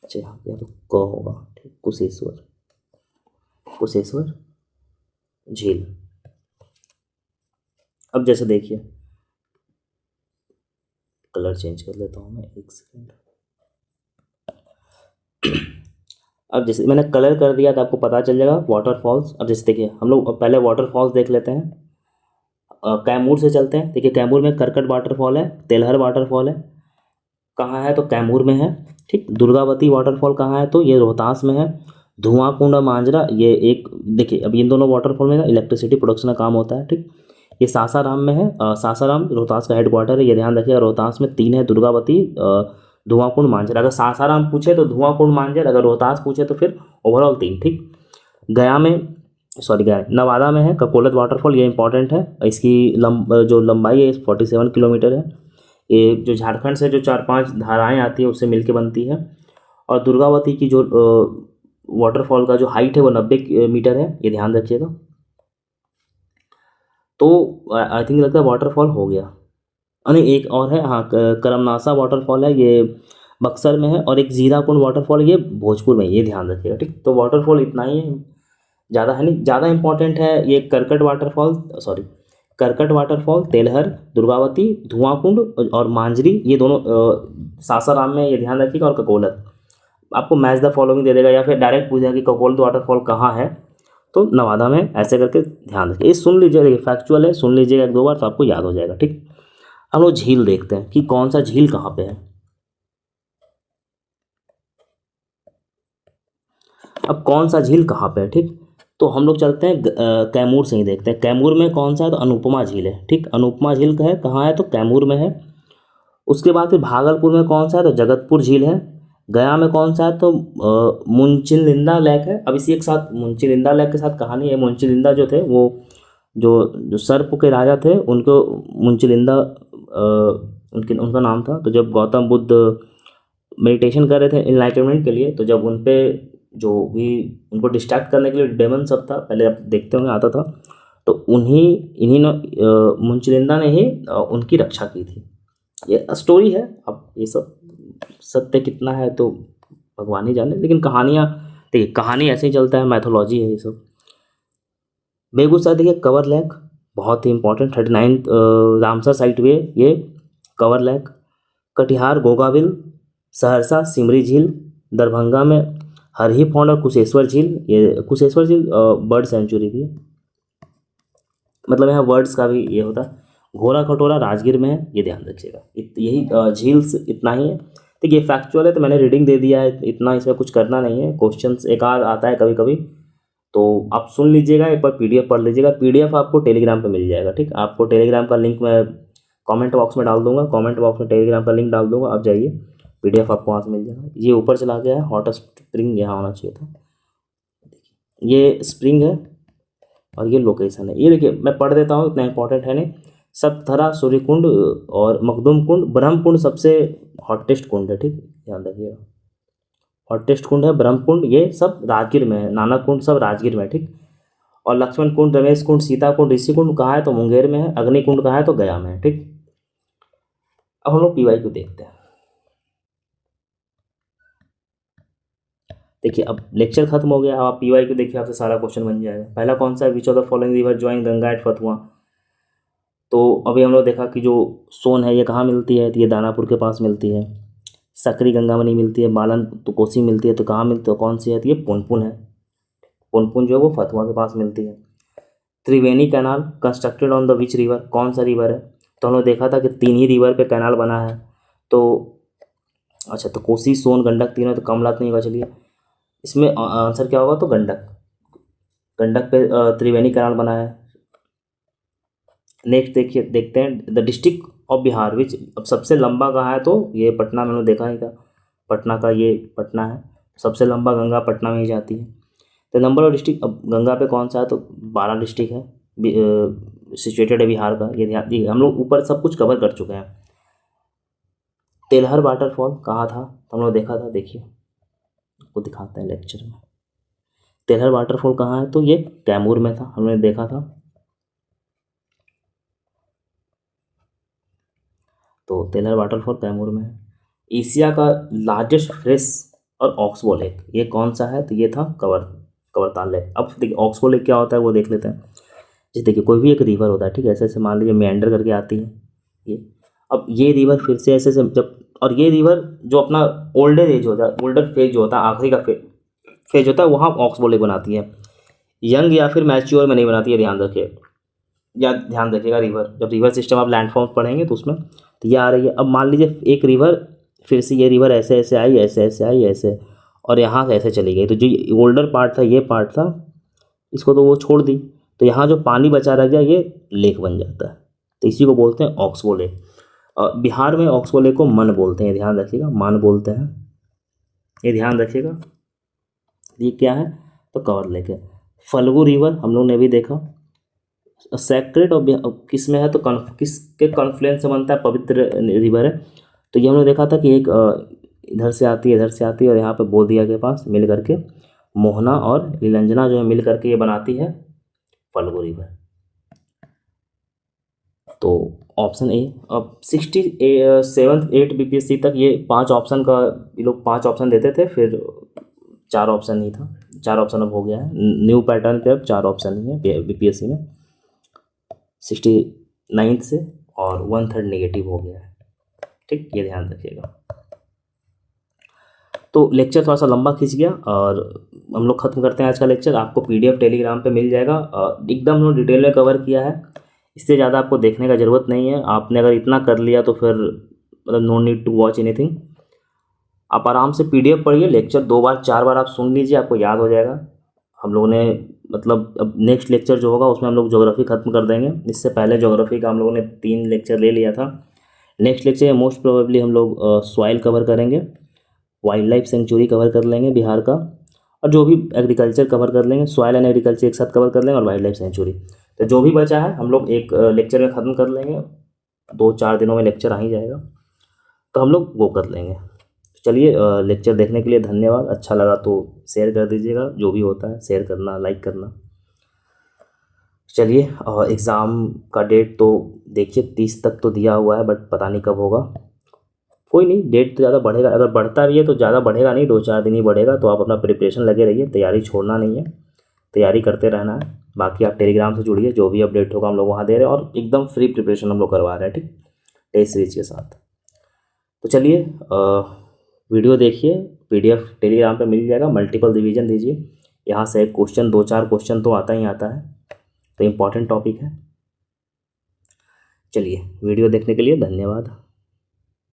अच्छा यहाँ पे तो क होगा, ठीक, कुशेश्वर, कुशेश्वर झील। अब जैसे देखिए, कलर चेंज कर लेता हूँ मैं, एक सेकेंड। अब जैसे मैंने कलर कर दिया तो आपको पता चल जाएगा वाटरफॉल्स। अब जैसे देखिए हम लोग पहले वाटरफॉल्स देख लेते हैं, कैमूर से चलते हैं। देखिए कैमूर में करकट वाटरफॉल है, तेलहर वाटरफॉल है, कहाँ है तो कैमूर में है, ठीक। दुर्गावती वाटरफॉल कहाँ है, तो ये रोहतास में है। धुआं कुंड मांजरा, ये एक, देखिए अब इन दोनों वाटरफॉल में ना इलेक्ट्रिसिटी प्रोडक्शन का काम होता है, ठीक। ये सासाराम में है, सासाराम रोहतास का हेडक्वार्टर है, ये ध्यान रखिएगा। रोहतास में 3 है, दुर्गावती, धुआंकुंड मांझर। अगर सासाराम पूछे तो धुआंकुंड मांझर, अगर रोहतास पूछे तो फिर ओवरऑल 3, ठीक। गया में, सॉरी गया नवादा में है ककोलत वाटरफॉल, ये इंपॉर्टेंट है। इसकी जो लंबाई है 47 किलोमीटर है। ये जो झारखंड से जो 4-5 धाराएं आती है उससे मिलके बनती है। और दुर्गावती की जो वाटरफॉल का जो हाइट है वो 90 मीटर है, ये ध्यान रखिएगा। तो आई थिंक लगता है वाटरफॉल हो गया। नहीं, एक और है, हाँ, करमनासा वाटरफॉल है, ये बक्सर में है। और एक जीरा कुंड वाटरफॉल है, ये भोजपुर में है, ये ध्यान रखिएगा, ठीक। तो वाटरफॉल इतना ही है, ज़्यादा है नहीं। ज़्यादा इंपॉर्टेंट है ये करकट वाटरफॉल, सॉरी करकट वाटरफॉल, तेलहर, दुर्गावती, धुआंकुंड और मांझरी, ये दोनों सासाराम में, ये ध्यान रखिएगा। और ककोलत आपको मैच द फॉलोइंग दे देगा, या फिर डायरेक्ट पूछेगा कि ककोलत वाटरफॉल कहाँ है, तो नवादा में, ऐसे करके ध्यान रखिए। ये सुन लीजिए, देखिए फैक्चुअल है, सुन लीजिएगा 1-2 बार तो आपको याद हो जाएगा, ठीक। हम लोग झील देखते हैं कि कौन सा झील कहाँ पे है। अब कौन सा झील कहाँ पे है, ठीक। तो हम लोग चलते हैं कैमूर से ही देखते हैं। कैमूर में कौन सा है, तो अनुपमा झील है, ठीक। अनुपमा झील है कहाँ है, तो कैमूर में है। उसके बाद फिर भागलपुर में कौन सा है, तो जगतपुर झील है। गया में कौन सा है, तो मुंचिलिंदा लेक है। अब इसी एक साथ मुंचिलिंदा लेक के साथ कहानी है। मुंचिलिंदा जो थे वो जो जो सर्प के राजा थे, उनको मुंचिलिंदा उनका नाम था। तो जब गौतम बुद्ध मेडिटेशन कर रहे थे इनलाइटनमेंट के लिए, तो जब उन पे जो भी उनको डिस्ट्रैक्ट करने के लिए डेमन सब था, पहले आप देखते होंगे आता था, तो इन्हीं ने मुंचिलिंदा ने ही उनकी रक्षा की थी। ये स्टोरी है। अब ये सब सत्य कितना है तो भगवान ही जाने, लेकिन कहानियाँ, देखिए कहानी ऐसे ही चलता है, मैथोलॉजी है ये सब। बेगूसराय देखिए कवर लेक, बहुत ही इंपॉर्टेंट, 39 रामसर साइट वे, ये कवर लेक। कटिहार गोगाविल, सहरसा सिमरी झील, दरभंगा में हरही पौंड और कुशेश्वर झील। ये कुशेश्वर झील बर्ड सेंचुरी भी है, मतलब यहाँ वर्ड्स का भी ये होता है। घोड़ा खटोला राजगीर में है, ये ध्यान रखिएगा। यही झील्स इतना ही है। देखिए फैक्चुअल है तो मैंने रीडिंग दे दिया है, इतना इसमें कुछ करना नहीं है। क्वेश्चंस एक आध आता है कभी कभी, तो आप सुन लीजिएगा, एक बार पीडीएफ पढ़ लीजिएगा। पीडीएफ आपको टेलीग्राम पे मिल जाएगा, ठीक। आपको टेलीग्राम का लिंक मैं कमेंट बॉक्स में डाल दूंगा, कमेंट बॉक्स में टेलीग्राम का लिंक डाल दूंगा, आप जाइए, पीडीएफ आपको वहाँ से मिल जाएगा। ये ऊपर चला गया है, हॉट स्प्रिंग यहाँ होना चाहिए था, ये स्प्रिंग है और ये लोकेशन है। ये देखिए मैं पढ़ देता हूँ, इतना इंपॉर्टेंट है नहीं। सप्तरा, सूर्यकुंड और मखदूम कुंड, ब्रह्म कुंड सबसे हॉटेस्ट कुंड है, ठीक, ध्यान रखिएगा। हॉटेस्ट कुंड है ब्रह्म कुंड, ये सब राजगीर में है। नानक कुंड सब राजगीर में है, ठीक। और लक्ष्मण कुंड, रमेश कुंड, सीता कुंड, ऋषि कुंड कहाँ है, तो मुंगेर में है। अग्नि कुंड कहाँ है, तो गया में है, ठीक। अब हम लोग पीवाई को देखते हैं। देखिए अब लेक्चर खत्म हो गया, अब आप पीवाई को देखिए, आपसे सारा क्वेश्चन बन जाएगा। पहला कौन सा है, which of the following river join Ganga at Fatuha. तो अभी हम लोग देखा कि जो सोन है ये कहाँ मिलती है, तो ये दानापुर के पास मिलती है। सकरी गंगामणि मिलती है, बालन तो कोसी मिलती है, तो कहाँ मिलती है, कौन सी है, तो ये पुनपुन है। पुनपुन जो है वो फतुआ के पास मिलती है। Triveni canal constructed on the which river, कौन सा रिवर है, तो हम लोग देखा था कि 3 ही रिवर पे कैनाल बना है। तो अच्छा, तो कोसी सोन गंडक तीनों, तो कमला तो नहीं होगा, चलिए इसमें आंसर क्या होगा, तो गंडक। गंडक पे त्रिवेणी कैनाल बना है। नेक्स्ट देखिए, देखते हैं द डिस्ट्रिक्ट ऑफ बिहार विच, अब सबसे लंबा कहाँ है, तो ये पटना में हमने देखा ही था, पटना का ये पटना है। सबसे लंबा गंगा पटना में ही जाती है। तो नंबर ऑफ डिस्ट्रिक्ट, अब गंगा पे कौन सा है, तो 12 डिस्ट्रिक्ट है सिचुएटेड है बिहार का, ये ध्यान दिए। हम लोग ऊपर सब कुछ कवर कर चुके हैं। तेलहर वाटरफॉल कहाँ था, तो हम लोग देखा था, देखिए आपको दिखाते हैं लेक्चर में। तेलहर वाटरफॉल कहाँ है, तो ये कैमूर में था, हमने देखा था। तो तेलहर वाटरफॉल कैमूर में है। एशिया का लार्जेस्ट फ्रेश और ऑक्सबो लेक, ये कौन सा है, तो ये था कवरताल लेक। अब देखिए ऑक्सबो लेक क्या होता है वो देख लेते हैं। जैसे देखिए कोई भी एक रिवर होता है, ठीक है, ऐसे ऐसे मान लीजिए मेंडर करके आती है ये। अब ये रिवर फिर से ऐसे ऐसे जब, और ये रिवर जो अपना ओल्डर एज होता है, ओल्डर फेज जो होता है, आखिरी का फेज होता है, वहाँ ऑक्सबो लेक बनाती है। यंग या फिर मैच्योर में नहीं बनाती है, ध्यान रखिए, या ध्यान रखिएगा रिवर, जब रिवर सिस्टम आप लैंडफॉर्म पढ़ेंगे तो उसमें, तो ये आ रही है। अब मान लीजिए एक रिवर, फिर से ये रिवर ऐसे ऐसे आई, ऐसे ऐसे आई, ऐसे, और यहाँ से ऐसे चली गई, तो जो ओल्डर पार्ट था, ये पार्ट था, इसको तो वो छोड़ दी, तो यहाँ जो पानी बचा रह गया ये लेक बन जाता है, तो इसी को बोलते हैं ऑक्सबो लेक। बिहार में ऑक्सबोले को मन बोलते हैं, ध्यान रखिएगा, मन बोलते हैं, ये ध्यान रखिएगा। ये क्या है, तो कवर लेक है। फल्गु रिवर हम लोग ने भी देखा, सेक्रेट और किस में है, तो किसके कॉन्फ्लुएंस से बनता है, पवित्र रिवर है। तो ये हमने देखा था कि एक इधर से आती है, इधर से आती है, और यहाँ पे बोधिया के पास मिल करके मोहना और नीलंजना जो है मिल करके ये बनाती है फल्गु रिवर। तो ऑप्शन ए। अब 67 8 बीपीएससी तक ये 5 ऑप्शन का, ये लोग 5 ऑप्शन देते थे, फिर 4 ऑप्शन ही था, 4 ऑप्शन अब हो गया है, न्यू पैटर्न पे अब 4 ऑप्शन ही है बीपीएससी में 69 से, और 1/3 नेगेटिव हो गया है, ठीक, ये ध्यान रखिएगा। तो लेक्चर थोड़ा सा लंबा खींच गया, और हम लोग ख़त्म करते हैं आज का लेक्चर। आपको पीडीएफ टेलीग्राम पे मिल जाएगा, एकदम लोग डिटेल में कवर किया है, इससे ज़्यादा आपको देखने का ज़रूरत नहीं है। आपने अगर इतना कर लिया तो फिर मतलब no need to watch anything, आप आराम से पीडीएफ पढ़िए, लेक्चर 2 बार 4 बार आप सुन लीजिए, आपको याद हो जाएगा। हम लोगों ने मतलब अब नेक्स्ट लेक्चर जो होगा उसमें हम लोग ज्योग्राफी खत्म कर देंगे, इससे पहले ज्योग्राफी का हम लोगों ने 3 लेक्चर ले लिया था। नेक्स्ट लेक्चर में मोस्ट प्रोबेबली हम लोग सॉइल कवर करेंगे, वाइल्ड लाइफ सेंचुरी कवर कर लेंगे बिहार का, और जो भी एग्रीकल्चर कवर कर लेंगे, सॉइल एंड एग्रीकल्चर एक साथ कवर कर लेंगे, और वाइल्ड लाइफ सेंचुरी। तो जो भी बचा है हम लोग एक लेक्चर में ख़त्म कर लेंगे, 2-4 दिनों में लेक्चर आ ही जाएगा, तो हम लोग वो कर लेंगे। चलिए, लेक्चर देखने के लिए धन्यवाद। अच्छा लगा तो शेयर कर दीजिएगा, जो भी होता है शेयर करना, लाइक करना। चलिए, एग्ज़ाम का डेट तो देखिए 30 तक तो दिया हुआ है, बट पता नहीं कब होगा। कोई नहीं, डेट तो ज़्यादा बढ़ेगा, अगर बढ़ता भी है तो ज़्यादा बढ़ेगा नहीं, 2-4 दिन ही बढ़ेगा। तो आप अपना प्रिपरेशन लगे रहिए, तैयारी छोड़ना नहीं है, तैयारी करते रहना है। बाकी आप टेलीग्राम से जुड़िए, जो भी अपडेट होगा हम लोग वहाँ दे रहे हैं, और एकदम फ्री प्रिपरेशन हम लोग करवा रहे हैं, ठीक, टेस्ट सीरीज के साथ। तो चलिए, वीडियो देखिए, पीडीएफ टेलीग्राम पे मिल जाएगा, मल्टीपल रिवीजन दीजिए, यहाँ से एक क्वेश्चन 2-4 क्वेश्चन तो आता ही आता है, तो इम्पॉर्टेंट टॉपिक है। चलिए, वीडियो देखने के लिए धन्यवाद।